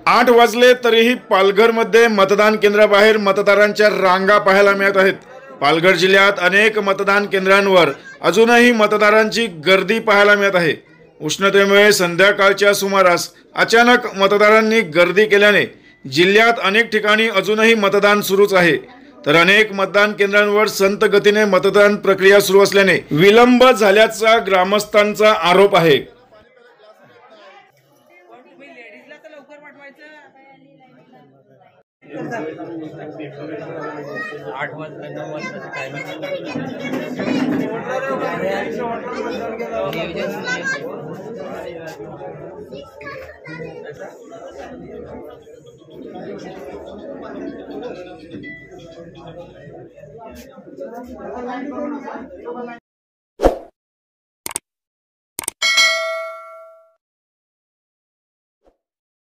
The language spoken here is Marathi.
8 वाजले तरीही पालघरमध्ये मतदान केंद्राबाहेर मतदारांच्या रांगा पाहायला मिळत आहेत। पालघर जिल्ह्यात अनेक मतदान केंद्रांवर अजूनही मतदारांची गर्दी पाहायला मिळत आहे। उष्णतेमुळे संध्याकाळच्या सुमारास अचानक मतदारांनी गर्दी केल्याने जिल्ह्यात अनेक ठिकाणी अजूनही मतदान सुरूच आहे, तर अनेक मतदान केंद्रांवर संत गतीने मतदान प्रक्रिया सुरू असल्याने विलंब झाल्याचा ग्रामस्थांचा आरोप आहे। 8 वाजता 9 वाजता टायमिंग